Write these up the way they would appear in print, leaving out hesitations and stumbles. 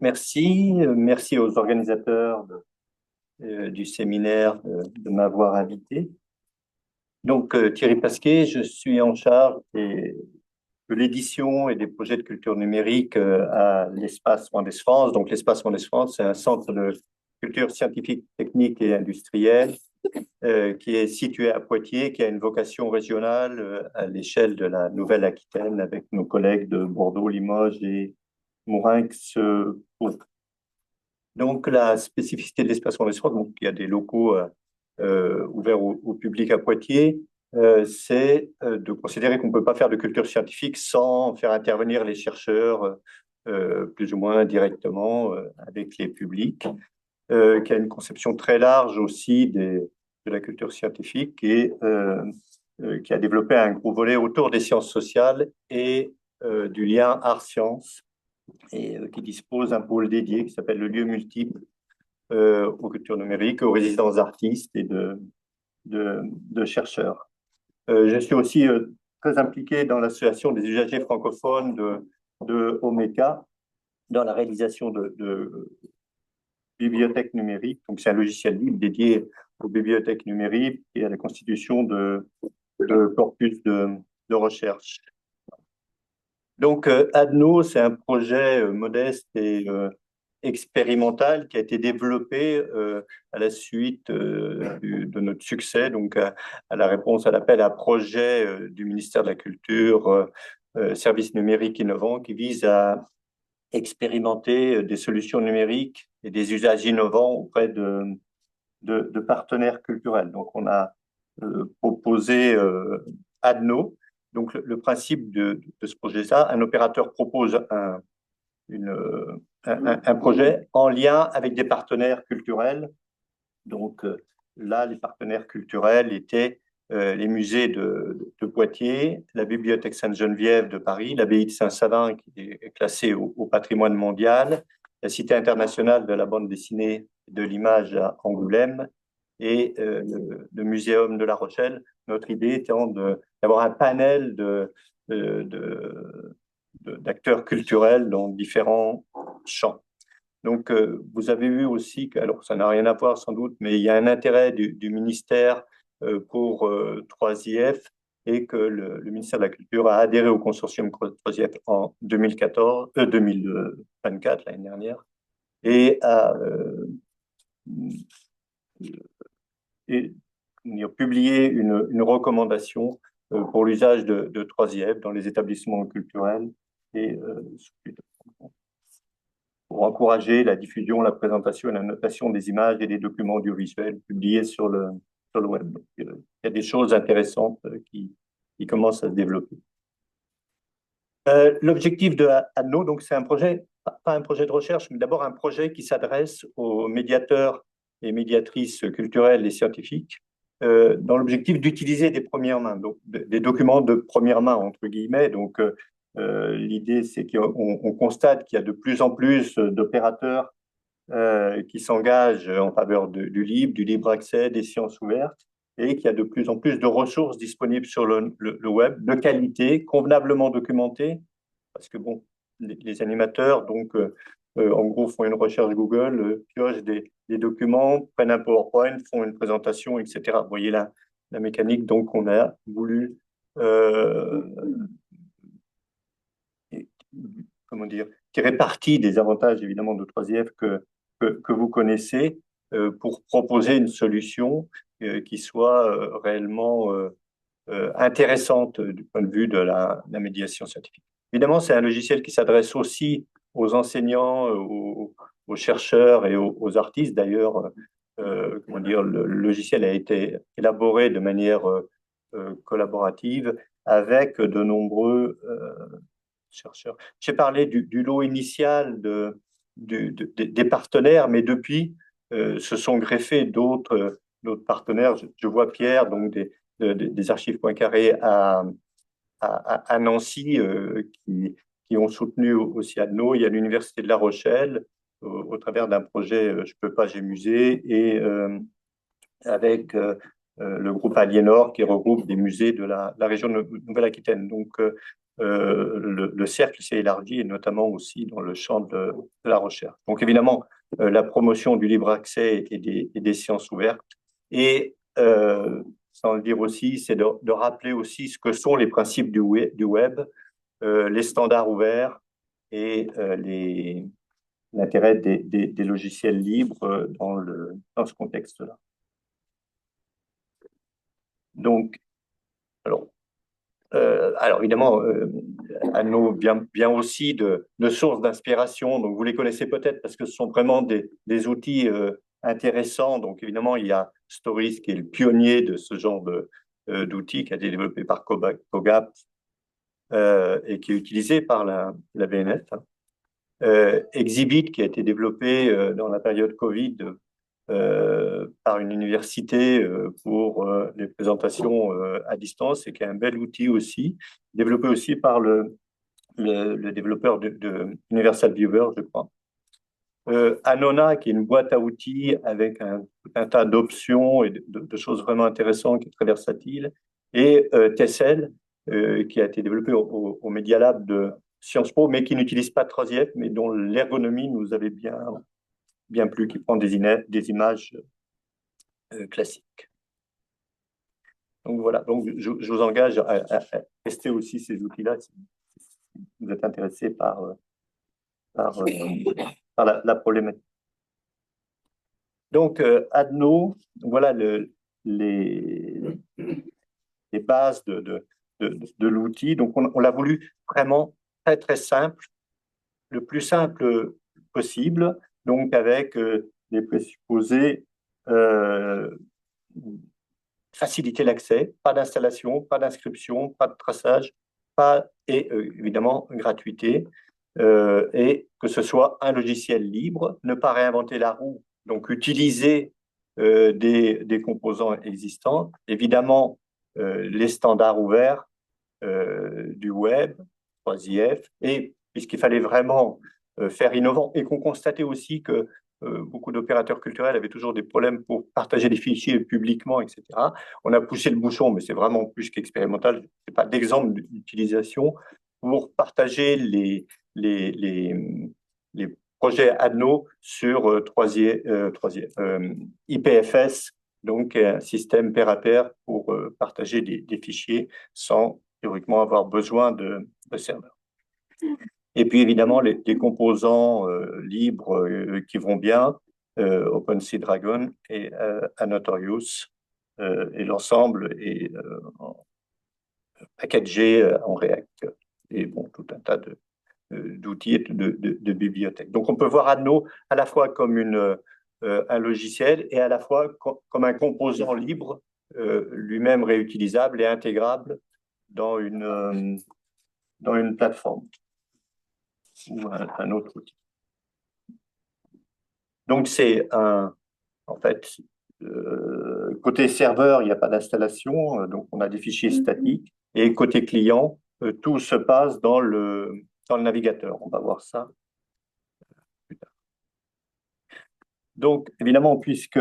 Merci aux organisateurs du séminaire de m'avoir invité. Donc, Thierry Pasquet, je suis en charge de l'édition et des projets de culture numérique à l'Espace Mendès France. Donc, l'Espace Mendès France, c'est un centre de culture scientifique, technique et industrielle qui est situé à Poitiers, qui a une vocation régionale à l'échelle de la Nouvelle-Aquitaine avec nos collègues de Bordeaux, Limoges et Mourinx. Donc, la spécificité de l'espace Mendès France, donc il y a des locaux ouverts au public à Poitiers, c'est de considérer qu'on ne peut pas faire de culture scientifique sans faire intervenir les chercheurs plus ou moins directement avec les publics, qui a une conception très large aussi de la culture scientifique et qui a développé un gros volet autour des sciences sociales et du lien art-sciences et qui dispose d'un pôle dédié qui s'appelle le lieu multiple aux cultures numériques, aux résidences d'artistes et de chercheurs. Je suis aussi très impliqué dans l'association des usagers francophones de Omeka, dans la réalisation de bibliothèques numériques. Donc, c'est un logiciel libre dédié aux bibliothèques numériques et à la constitution de corpus de recherche. Donc, ADNO, c'est un projet modeste et expérimental qui a été développé à la suite de notre succès, donc à la réponse à l'appel à projet du ministère de la Culture, services numériques innovants, qui vise à expérimenter des solutions numériques et des usages innovants auprès de partenaires culturels. Donc, on a proposé ADNO. Donc, le principe de ce projet-là, un opérateur propose une, un projet en lien avec des partenaires culturels. Donc, là, les partenaires culturels étaient les musées de Poitiers, la Bibliothèque Sainte-Geneviève de Paris, l'abbaye de Saint-Savin qui est classée au patrimoine mondial, la Cité internationale de la bande dessinée et de l'image à Angoulême et le Muséum de La Rochelle. Notre idée étant d'avoir un panel d'acteurs culturels dans différents champs. Donc, vous avez vu aussi que, alors ça n'a rien à voir sans doute, mais il y a un intérêt du ministère pour 3IF et que le ministère de la Culture a adhéré au consortium 3IF en 2024, l'année dernière, et a et, publié une recommandation pour l'usage de 3IF dans les établissements culturels et pour encourager la diffusion, la présentation et la notation des images et des documents audiovisuels publiés sur le web. Donc, il y a des choses intéressantes qui commencent à se développer. L'objectif de ADNO, donc c'est un projet, pas un projet de recherche, mais d'abord un projet qui s'adresse aux médiateurs et médiatrices culturelles et scientifiques dans l'objectif d'utiliser des premières mains, donc des documents de première main, entre guillemets. Donc, l'idée, c'est qu'on constate qu'il y a de plus en plus d'opérateurs qui s'engagent en faveur du libre accès, des sciences ouvertes, et qu'il y a de plus en plus de ressources disponibles sur le web, de qualité, convenablement documentées, parce que bon, les animateurs, donc, en gros, font une recherche Google, piochent des documents, prennent un PowerPoint, font une présentation, etc. Vous voyez la mécanique, donc on a voulu comment dire, tirer parti des avantages évidemment de 3IF que vous connaissez pour proposer une solution qui soit réellement intéressante du point de vue de la médiation scientifique. Évidemment, c'est un logiciel qui s'adresse aussi aux enseignants, aux chercheurs et aux artistes. D'ailleurs, comment dire, le logiciel a été élaboré de manière collaborative avec de nombreux chercheurs. J'ai parlé du lot initial des partenaires, mais depuis, se sont greffés d'autres partenaires. Je vois Pierre, donc des archives Poincaré à Nancy, qui ont soutenu aussi ADNO. Il y a l'Université de La Rochelle, au travers d'un projet Je peux pas, j'ai musée, et avec le groupe Aliénor qui regroupe des musées de la région de Nouvelle-Aquitaine. Donc, le cercle s'est élargi, et notamment aussi dans le champ de la recherche. Donc évidemment, la promotion du libre accès et des sciences ouvertes. Et sans le dire aussi, c'est de rappeler aussi ce que sont les principes du web, les standards ouverts et l'intérêt des logiciels libres dans ce contexte-là. Donc, alors évidemment, Anno vient aussi de sources d'inspiration. Donc, vous les connaissez peut-être parce que ce sont vraiment des outils intéressants. Donc, évidemment, il y a Stories qui est le pionnier de ce genre d'outils qui a été développé par Cogap et qui est utilisé par la BNF. Exhibit qui a été développé dans la période Covid par une université pour les présentations à distance et qui est un bel outil aussi, développé aussi par le développeur de Universal Viewer, je crois. Anona, qui est une boîte à outils avec un tas d'options et de choses vraiment intéressantes, qui est très versatile. Et Tessel, qui a été développé au Media Lab de Sciences Po, mais qui n'utilise pas 3IF, mais dont l'ergonomie nous avait bien plu, qui prend des images classiques. Donc voilà, donc je vous engage à tester aussi ces outils-là si vous êtes intéressé par la problématique. Donc, Adno, voilà les bases de l'outil. Donc, on l'a voulu vraiment très, très simple, le plus simple possible, donc avec des présupposés faciliter l'accès, pas d'installation, pas d'inscription, pas de traçage, et évidemment gratuité, et que ce soit un logiciel libre, ne pas réinventer la roue, donc utiliser des composants existants, évidemment les standards ouverts du web, 3IF, et puisqu'il fallait vraiment faire innovant, et qu'on constatait aussi que beaucoup d'opérateurs culturels avaient toujours des problèmes pour partager des fichiers publiquement, etc. On a poussé le bouchon, mais c'est vraiment plus qu'expérimental. Je n'ai pas d'exemple d'utilisation pour partager les projets Adno sur IPFS, donc un système pair à pair pour partager des fichiers sans théoriquement avoir besoin de serveurs. Et puis évidemment, les composants libres qui vont bien, OpenSea Dragon et Anotorious, et l'ensemble est packagé en React. Et bon, tout un tas d'outils et de bibliothèques. Donc on peut voir Adno à la fois comme un logiciel et à la fois comme un composant libre, lui-même réutilisable et intégrable dans une plateforme ou un autre outil. Donc, c'est en fait, côté serveur, il n'y a pas d'installation, donc on a des fichiers statiques. Et côté client, tout se passe dans le navigateur. On va voir ça plus tard. Donc, évidemment, puisque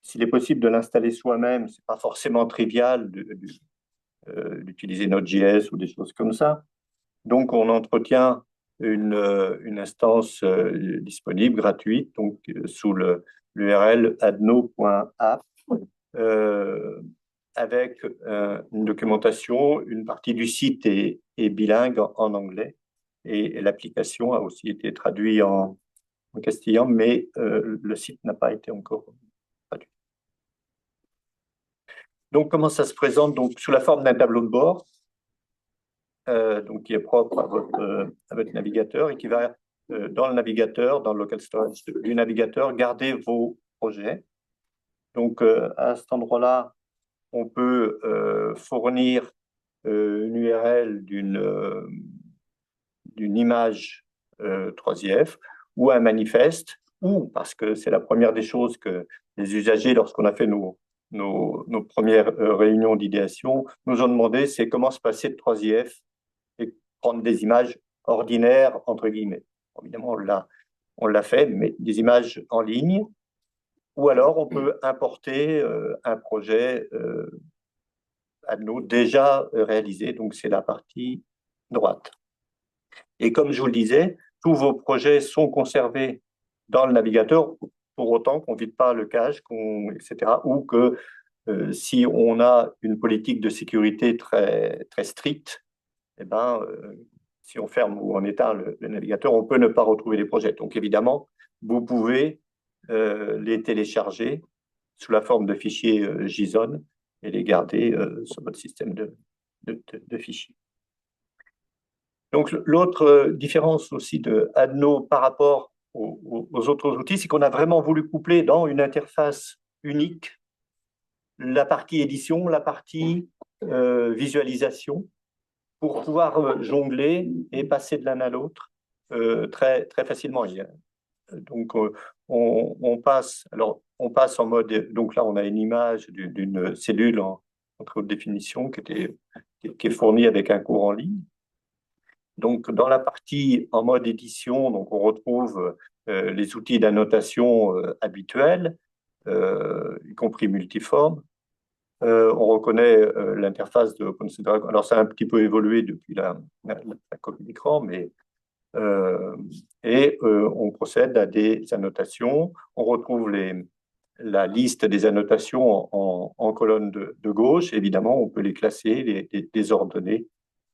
s'il est possible de l'installer soi-même, ce n'est pas forcément trivial d'utiliser Node.js ou des choses comme ça. Donc, on entretient une instance disponible, gratuite, donc sous l'URL adno.app, avec une documentation. Une partie du site est bilingue en anglais et l'application a aussi été traduite en castillan, mais le site n'a pas été encore traduit. Donc, comment ça se présente? Donc, sous la forme d'un tableau de bord, donc qui est propre à votre navigateur et qui va, dans le navigateur, dans le local storage du navigateur, garder vos projets. Donc, à cet endroit-là, on peut fournir une URL d'une image 3IF ou un manifeste, ou, parce que c'est la première des choses que les usagers, lorsqu'on a fait nos premières réunions d'idéation, nous ont demandé, c'est comment se passer de 3IF et prendre des images ordinaires, entre guillemets. Évidemment, on l'a fait, mais des images en ligne. Ou alors, on peut importer un projet Adno déjà réalisés, donc c'est la partie droite. Et comme je vous le disais, tous vos projets sont conservés dans le navigateur, pour autant qu'on ne vide pas le cache, etc. Ou que si on a une politique de sécurité très, très stricte, eh ben, si on ferme ou on éteint le navigateur, on peut ne pas retrouver les projets. Donc évidemment, vous pouvez les télécharger sous la forme de fichiers JSON et les garder sur votre système de fichiers. Donc l'autre différence aussi de Adno par rapport aux autres outils, c'est qu'on a vraiment voulu coupler dans une interface unique la partie édition, la partie visualisation, pour pouvoir jongler et passer de l'un à l'autre très, très facilement. Donc, on passe, alors, on passe en mode. Donc là, on a une image d'une cellule en très haute définition qui est fournie avec un cours en ligne. Donc, dans la partie en mode édition, donc on retrouve les outils d'annotation habituels, y compris multiformes. On reconnaît l'interface de OpenSea. Alors, ça a un petit peu évolué depuis la copie d'écran, mais on procède à des annotations. On retrouve la liste des annotations en colonne de gauche. Évidemment, on peut les classer, les ordonner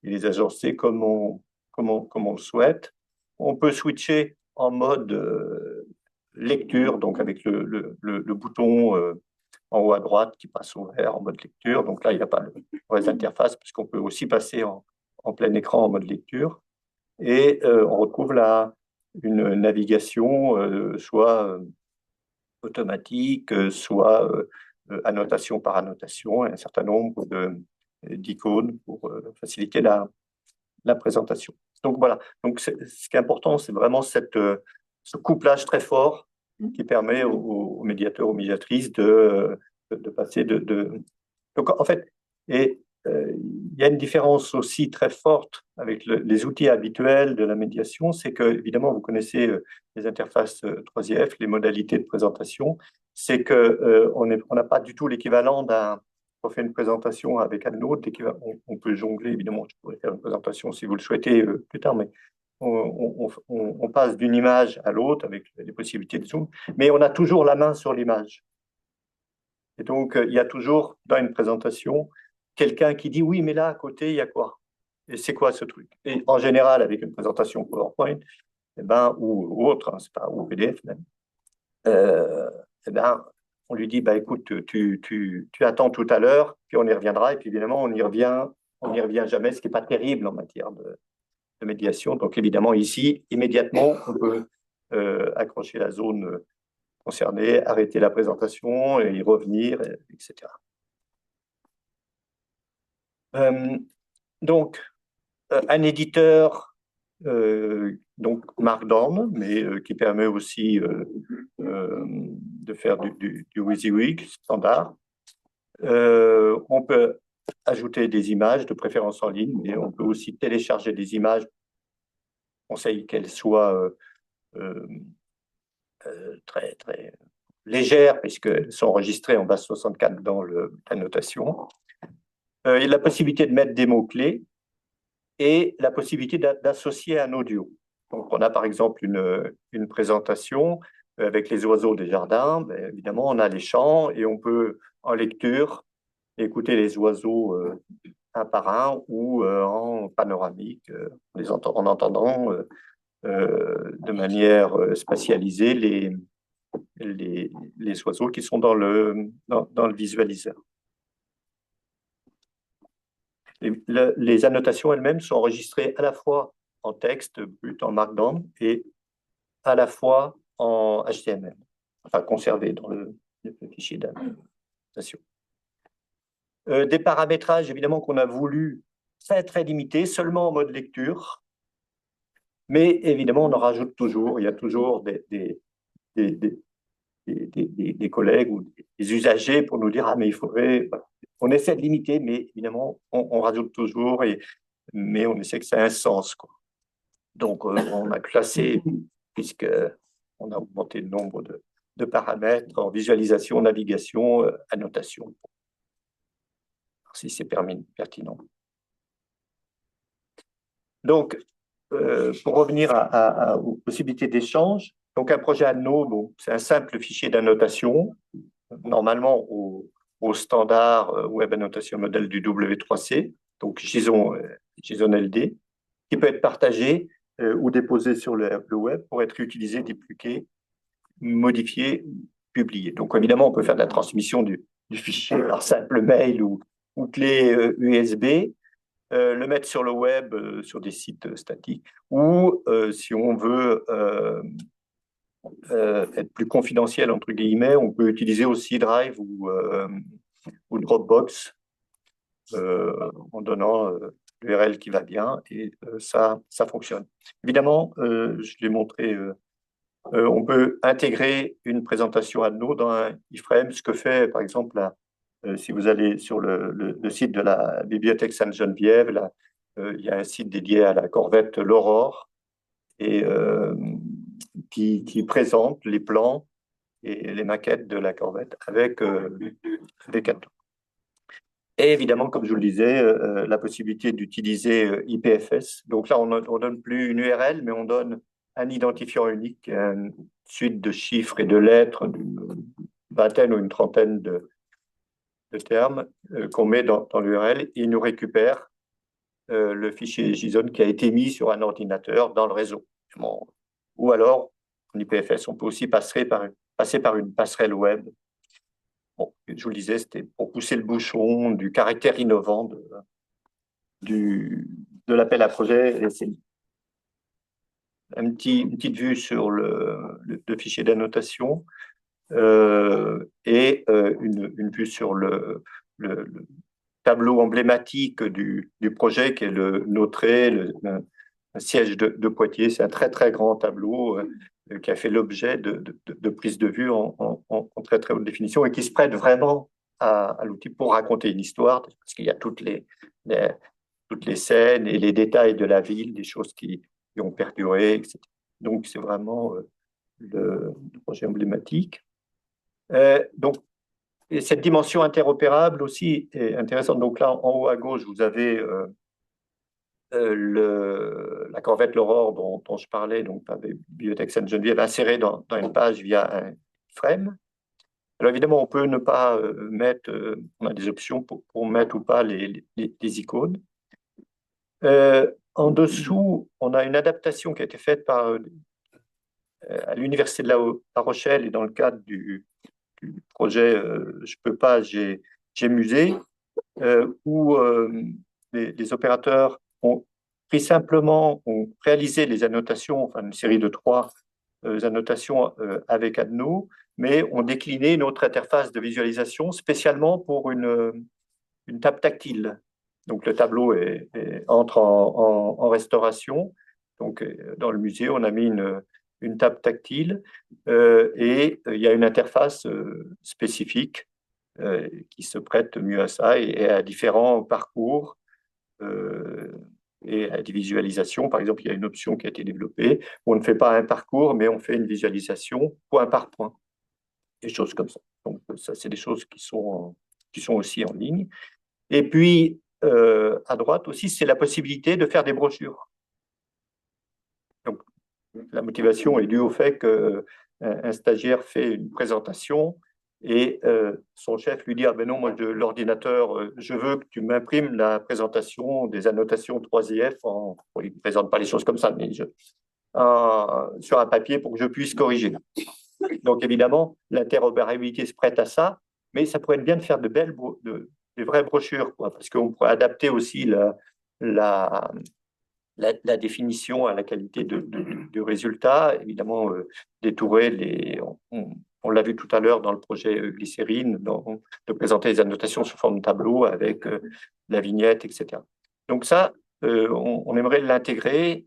et les agencer comme on le souhaite. On peut switcher en mode lecture, donc avec le bouton en haut à droite qui passe au vert en mode lecture. Donc là, il n'y a pas de vraie interface puisqu'on peut aussi passer en plein écran en mode lecture. Et on retrouve là une navigation soit automatique, soit annotation par annotation, et un certain nombre d'icônes pour faciliter la présentation. Donc voilà, donc ce qui est important, c'est vraiment ce couplage très fort qui permet aux médiateurs, aux médiatrices de passer Donc en fait, il y a une différence aussi très forte avec les outils habituels de la médiation, c'est que, évidemment, vous connaissez les interfaces 3IF, les modalités de présentation, c'est qu'on n'a pas du tout l'équivalent on fait une présentation avec un autre, on peut jongler, évidemment, je pourrais faire une présentation si vous le souhaitez plus tard, mais on passe d'une image à l'autre avec les possibilités de zoom, mais on a toujours la main sur l'image. Et donc, il y a toujours dans une présentation quelqu'un qui dit oui, mais là à côté, il y a quoi? Et c'est quoi ce truc? Et en général, avec une présentation PowerPoint, ou autre, hein, c'est pas, ou PDF même, eh ben, on lui dit bah, écoute, tu attends tout à l'heure, puis on y reviendra. Et puis évidemment, on n'y revient jamais, ce qui n'est pas terrible en matière de médiation. Donc évidemment, ici, immédiatement, on peut accrocher la zone concernée, arrêter la présentation et y revenir, etc. Donc, un éditeur, donc Markdown, mais qui permet aussi de faire du WYSIWYG standard. On peut ajouter des images, de préférence en ligne, mais on peut aussi télécharger des images. On conseille qu'elles soient très, très légères, puisqu'elles sont enregistrées en base 64 dans la notation. Il y a la possibilité de mettre des mots-clés et la possibilité d'associer un audio. Donc, on a par exemple une présentation avec les oiseaux des jardins. Ben, évidemment, on a les chants et on peut, en lecture, écouter les oiseaux un par un ou en panoramique, en entendant de manière spatialisée les oiseaux qui sont dans le visualiseur. Les annotations elles-mêmes sont enregistrées à la fois en texte brut, en Markdown, et à la fois en HTML, enfin conservées dans le fichier d'annotation. Des paramétrages, évidemment, qu'on a voulu très, très limités, seulement en mode lecture, mais évidemment, on en rajoute toujours. Il y a toujours des collègues ou des usagers pour nous dire « Ah, mais il faudrait… » On essaie de limiter, mais évidemment, on rajoute toujours, mais on essaie que ça ait un sens, quoi. Donc, on a classé, puisqu'on a augmenté le nombre de paramètres en visualisation, navigation, annotation. si c'est pertinent. Donc, pour revenir aux possibilités d'échange, donc un projet Adno, bon, c'est un simple fichier d'annotation, normalement au standard Web Annotation Model du W3C, donc JSON LD, qui peut être partagé ou déposé sur le web pour être utilisé, dépliqué, modifié, publié. Donc évidemment, on peut faire de la transmission du fichier par simple mail ou clé USB, le mettre sur le web, sur des sites statiques, ou si on veut être plus confidentiel, entre guillemets, on peut utiliser aussi Drive ou Dropbox en donnant l'URL qui va bien, et ça fonctionne. Évidemment, je l'ai montré, on peut intégrer une présentation Adno dans un iframe, ce que fait, par exemple, si vous allez sur le site de la bibliothèque Sainte-Geneviève, là, il y a un site dédié à la corvette l'Aurore et qui présente les plans et les maquettes de la corvette avec Adno. Et évidemment, comme je vous le disais, la possibilité d'utiliser IPFS. Donc là, on ne donne plus une URL, mais on donne un identifiant unique, une suite de chiffres et de lettres, d'une vingtaine ou une trentaine de termes qu'on met dans l'URL, et il nous récupère le fichier JSON qui a été mis sur un ordinateur dans le réseau. Bon. Ou alors, en IPFS, on peut aussi passer par une passerelle web. Bon, je vous le disais, c'était pour pousser le bouchon du caractère innovant de l'appel à projet. C'est une petite vue sur le fichier d'annotation et une vue sur le tableau emblématique du projet qui est le Notré, le siège de Poitiers. C'est un très très grand tableau qui a fait l'objet de prises de vue en très très haute définition et qui se prête vraiment à l'outil pour raconter une histoire, parce qu'il y a toutes les scènes et les détails de la ville, des choses qui ont perduré, etc. Donc c'est vraiment le projet emblématique. Donc et cette dimension interopérable aussi est intéressante. Donc là, en haut à gauche, vous avez la corvette l'Aurore dont je parlais, donc par des bibliothèques Sainte-Geneviève, insérée dans une page via un frame. Alors évidemment, on peut ne pas mettre, on a des options pour mettre ou pas les icônes. En dessous, on a une adaptation qui a été faite à l'Université de La Rochelle et dans le cadre du projet Je peux pas, j'ai musée, où les opérateurs ont réalisé les annotations, enfin une série de 3 annotations avec Adno, mais ont décliné une autre interface de visualisation spécialement pour une table tactile. Donc le tableau entre en restauration. Donc dans le musée, on a mis une table tactile et il y a une interface spécifique qui se prête mieux à ça et à différents parcours et à des visualisations. Par exemple, il y a une option qui a été développée où on ne fait pas un parcours, mais on fait une visualisation point par point, des choses comme ça. Donc ça, c'est des choses qui sont aussi en ligne. Et puis, à droite aussi, c'est la possibilité de faire des brochures. Donc, la motivation est due au fait qu'un stagiaire fait une présentation et son chef lui dit « Ah ben non, moi, de l'ordinateur, je veux que tu m'imprimes la présentation des annotations 3IF. » Bon, il ne présente pas les choses comme ça, mais sur un papier pour que je puisse corriger. Donc, évidemment, l'interopérabilité se prête à ça, mais ça pourrait être bien de faire des vraies brochures, quoi, parce qu'on pourrait adapter aussi la définition à la qualité du résultat. Évidemment, détourer on l'a vu tout à l'heure dans le projet Glycérine, de présenter les annotations sous forme de tableau avec la vignette, etc. Donc ça, on aimerait l'intégrer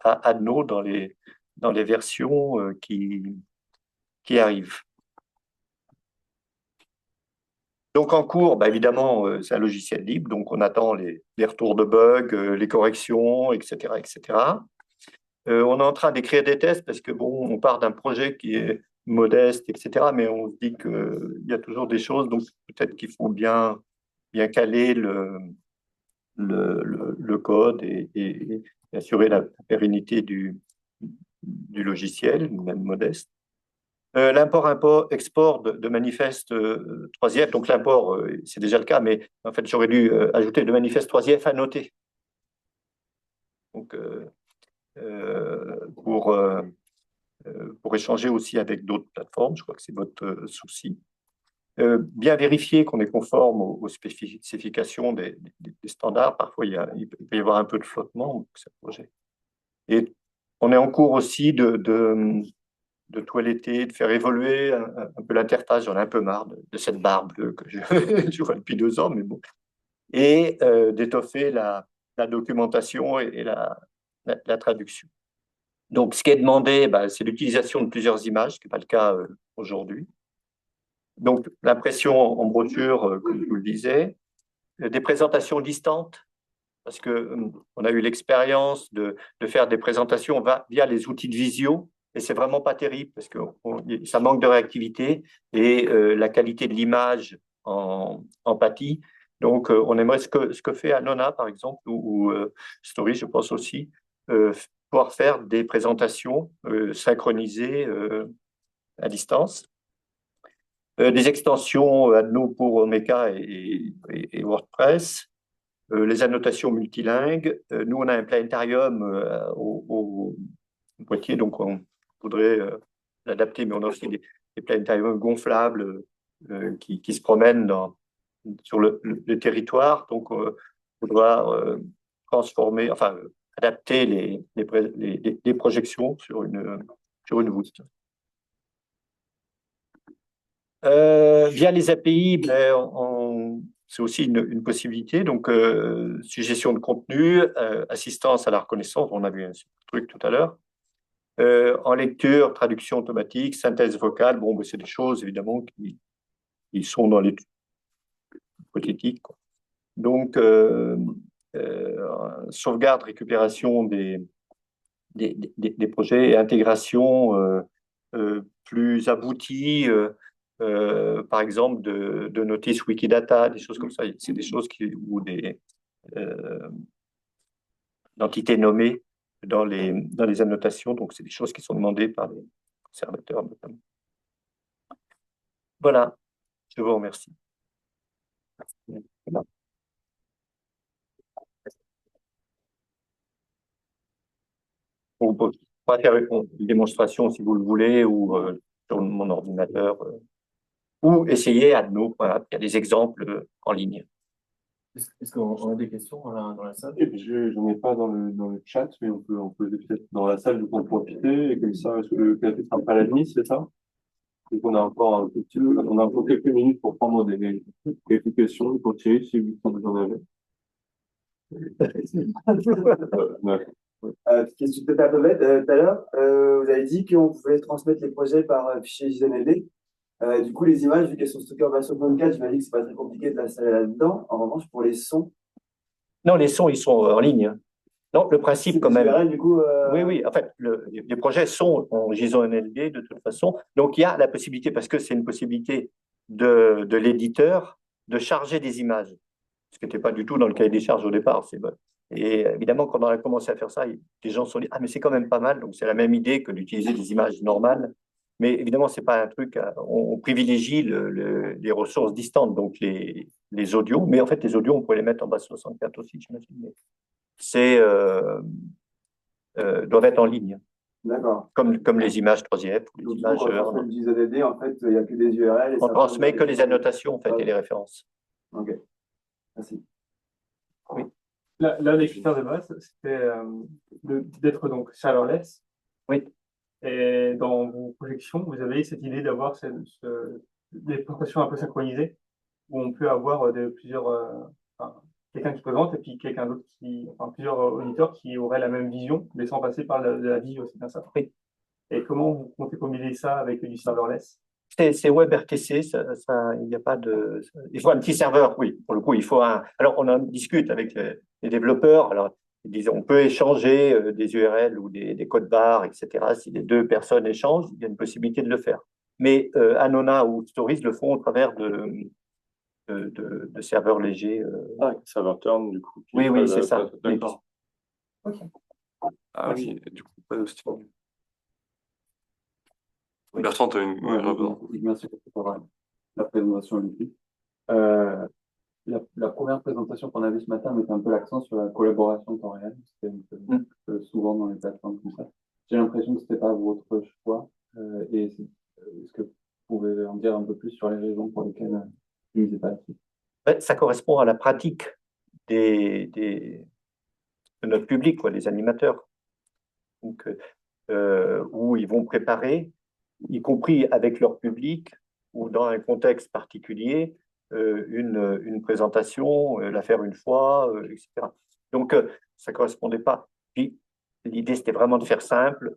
à Adno dans les versions qui arrivent. Donc en cours, bah évidemment, c'est un logiciel libre, donc on attend les retours de bugs, les corrections, etc., etc. On est en train d'écrire des tests parce que bon, on part d'un projet qui est modeste, etc. Mais on se dit qu'il y a toujours des choses, donc peut-être qu'il faut bien bien caler le code et assurer la pérennité du logiciel, même modeste. L'import-export de manifeste 3IF, donc l'import, c'est déjà le cas, mais en fait, j'aurais dû ajouter de manifeste 3IF annoté. Donc, pour échanger aussi avec d'autres plateformes, je crois que c'est votre souci. Bien vérifier qu'on est conforme aux spécifications des standards. Parfois, il peut y avoir un peu de flottement. Donc, projet. Et on est en cours aussi de toiletter, de faire évoluer un peu l'interface. J'en ai un peu marre de cette barre bleue que je vois depuis 2 ans, mais bon. Et d'étoffer la documentation et la traduction. Donc, ce qui est demandé, c'est l'utilisation de plusieurs images, ce qui n'est pas le cas aujourd'hui. Donc, l'impression en brochure, comme je vous le disais, des présentations distantes, parce qu'on a eu l'expérience de faire des présentations via les outils de visio, et c'est vraiment pas terrible, parce que ça manque de réactivité, et la qualité de l'image en pâtit. Donc, on aimerait ce que fait Anona, par exemple, ou Story, je pense aussi, pouvoir faire des présentations synchronisées à distance. Des extensions Adno pour Omeka et WordPress, les annotations multilingues. Nous, on a un planétarium au Poitiers, donc on voudrait l'adapter, mais on a aussi des planétariums gonflables qui se promènent sur le territoire. Donc, on doit transformer, enfin, adapter les projections sur une voûte. Via les API, c'est aussi une possibilité. Donc, suggestion de contenu, assistance à la reconnaissance, on a vu un truc tout à l'heure. En lecture, traduction automatique, synthèse vocale, bon, c'est des choses évidemment qui sont dans les hypothétiques, quoi. Donc, sauvegarde, récupération des projets et intégration plus aboutie. Par exemple, de notices Wikidata, des choses comme ça. C'est des choses ou d'entités nommées dans les annotations. Donc, c'est des choses qui sont demandées par les conservateurs, notamment. Voilà, je vous remercie. Voilà. On peut pas faire une démonstration si vous le voulez, ou sur mon ordinateur, ou essayer Adno. Voilà, il y a des exemples en ligne. Est-ce qu'on a des questions dans la salle? Je n'en ai pas dans le chat, mais on peut peut-être dans la salle, en profiter, et comme ça, est-ce que le café sera pas à la nuit, c'est ça? Donc, on a encore quelques minutes pour prendre quelques questions, pour tirer si vous en avez. Question peut-être un peu bête. Tout à l'heure, vous avez dit qu'on pouvait transmettre les projets par fichier JSON-LD. Du coup, les images, vu qu'elles sont stockées en version 24, j'imagine que c'est pas très compliqué de l'installer là-dedans. En revanche, pour les sons. Non, les sons, ils sont en ligne. Non, le principe quand même. URL, du coup, Oui. En fait, les projets sont en JSON-LD de toute façon. Donc, il y a la possibilité, parce que c'est une possibilité de l'éditeur, de charger des images. Ce qui n'était pas du tout dans le cahier des charges au départ. Et évidemment, quand on a commencé à faire ça, les gens se sont dit, ah, mais c'est quand même pas mal. Donc, c'est la même idée que d'utiliser des images normales. Mais évidemment, c'est pas un truc. On privilégie les ressources distantes, donc les audios. Mais en fait, les audios, on pourrait les mettre en base 64 aussi, j'imagine. Doivent être en ligne. D'accord. Comme les images 3IF. Donc, images, le JSON-LD, en fait, il n'y a que des URL. On transmet que les annotations, en fait, et les références. Ok. Merci. Oui. L'un des critères de base, c'était d'être donc serverless. Oui. Et dans vos projections, vous avez cette idée d'avoir des présentations un peu synchronisées, où on peut avoir quelqu'un qui se présente et puis quelqu'un d'autre plusieurs auditeurs qui auraient la même vision, mais sans passer par de la visio, c'est bien ça. Oui. Et comment vous comptez combiner ça avec du serverless? C'est WebRTC, il n'y a pas de. Il faut un petit serveur, oui. Pour le coup, il faut un. Alors, on en discute avec les développeurs. Alors, ils disent, on peut échanger des URL ou des codes barres, etc. Si les deux personnes échangent, il y a une possibilité de le faire. Mais Anona ou Stories le font au travers de serveurs légers. Ah, serveur turn, du coup. Oui, oui, c'est ça. D'accord. Ok. Ah oui, et du coup, pas de style. Oui. Bertrand, tu as une. Ouais, merci pour la présentation, Lucie. Euh, la première présentation qu'on avait ce matin mettait un peu l'accent sur la collaboration en temps réel. C'était un peu souvent dans les plateformes comme ça. J'ai l'impression que c'était pas votre choix. Est-ce que vous pouvez en dire un peu plus sur les raisons pour lesquelles vous n'êtes pas là-dessus? Ça correspond à la pratique de notre public, quoi, des animateurs. Donc, où ils vont préparer, y compris avec leur public ou dans un contexte particulier, une présentation, la faire une fois, etc. Donc, ça ne correspondait pas. Puis, l'idée, c'était vraiment de faire simple,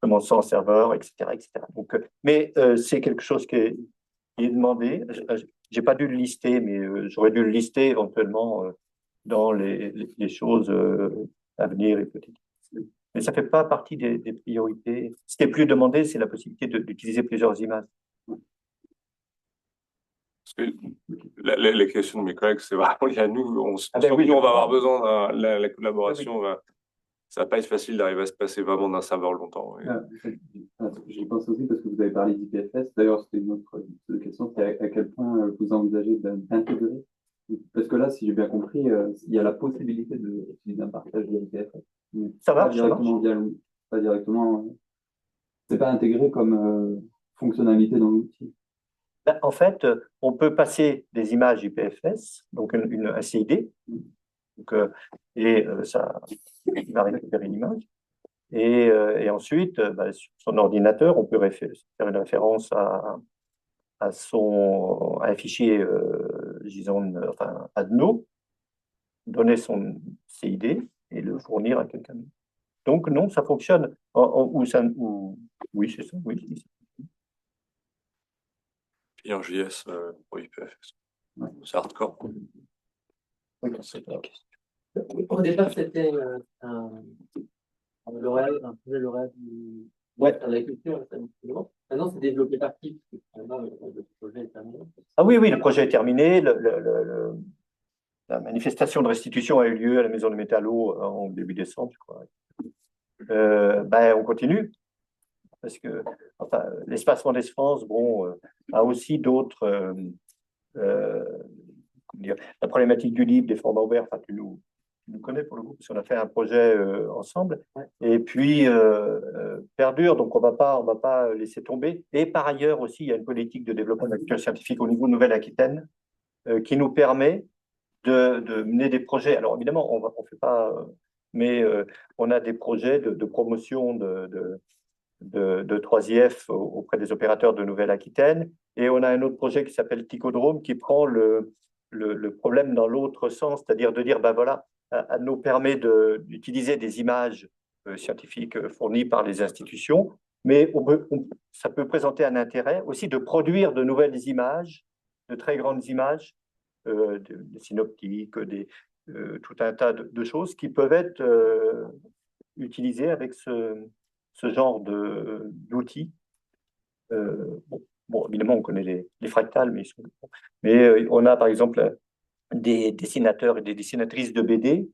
commençant en serveur, etc., etc. Donc, mais c'est quelque chose qui est demandé. Je n'ai pas dû le lister, mais j'aurais dû le lister éventuellement dans les choses à venir et peut-être. Mais ça ne fait pas partie des priorités. Ce qui est plus demandé, c'est la possibilité d'utiliser plusieurs images. Parce que les questions de mes collègues, c'est vraiment lié à nous. On sent que Oui, nous, on va avoir besoin de la collaboration. Ça va pas être facile d'arriver à se passer vraiment d'un serveur longtemps. J'y pense aussi parce que vous avez parlé d'IPFS. D'ailleurs, c'était une autre question, c'est à quel point vous envisagez d'intégrer. Parce que là, si j'ai bien compris, il y a la possibilité d'utiliser un partage de l'IPFS. Ça marche, pas directement, c'est pas intégré comme fonctionnalité dans l'outil. En fait, on peut passer des images IPFS, donc un CID, donc, ça il va récupérer l'image. Et ensuite, sur son ordinateur, on peut faire une référence à un fichier, disons, enfin, ADNO, donner son CID et le fournir à quelqu'un d'autre. Donc, non, ça fonctionne. Oui, c'est ça, oui. Et en JS pour IPFS. C'est hardcore. Oui, c'est ça. Au départ, c'était un L'Oréal, un projet L'Oréal du Ouais. de l'agriculture. Maintenant, c'est développé par qui? Parce que finalement, le projet est terminé. Ah oui, oui, le projet est terminé. La manifestation de restitution a eu lieu à la Maison de Métallo en début décembre, je crois. On continue, parce que enfin, l'espace Mendès France a aussi d'autres. Comment dire, la problématique du libre, des formats ouverts, enfin, tu nous connais pour le coup, parce qu'on a fait un projet ensemble. Ouais. Et puis, perdure, donc on va pas laisser tomber. Et par ailleurs aussi, il y a une politique de développement de la culture scientifique au niveau de Nouvelle-Aquitaine qui nous permet de mener des projets. Alors évidemment, on fait pas, mais on a des projets de promotion de 3IF auprès des opérateurs de Nouvelle-Aquitaine. Et on a un autre projet qui s'appelle Ticodrome qui prend le problème dans l'autre sens, c'est-à-dire de dire, ben voilà, nous permet d'utiliser des images scientifiques fournies par les institutions, mais ça peut présenter un intérêt aussi de produire de nouvelles images, de très grandes images, des synoptiques, tout un tas de choses qui peuvent être utilisées avec ce genre d'outils. Évidemment, on connaît les fractales, mais on a par exemple des dessinateurs et des dessinatrices de BD,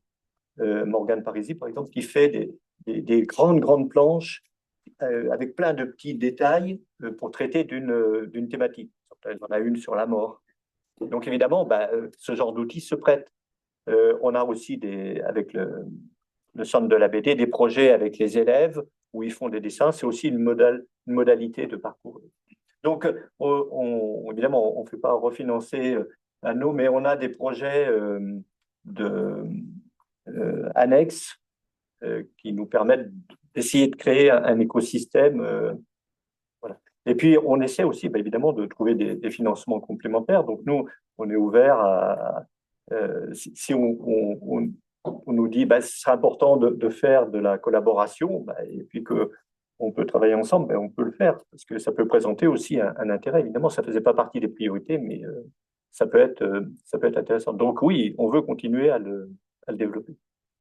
Morgane Parisi par exemple, qui fait des grandes planches avec plein de petits détails pour traiter d'une thématique. Elle en a une sur la mort. Donc évidemment, ce genre d'outils se prête. On a aussi avec le centre de la BD des projets avec les élèves où ils font des dessins. C'est aussi une modalité de parcours. Donc, évidemment, on ne fait pas refinancer à nous, mais on a des projets annexes qui nous permettent d'essayer de créer un écosystème. Voilà. Et puis, on essaie aussi, évidemment, de trouver des financements complémentaires. Donc, nous, on est ouvert si on nous dit ce serait important de faire de la collaboration, et puis qu'on peut travailler ensemble, on peut le faire, parce que ça peut présenter aussi un intérêt. Évidemment, ça ne faisait pas partie des priorités, mais ça peut être intéressant. Donc oui, on veut continuer à le développer.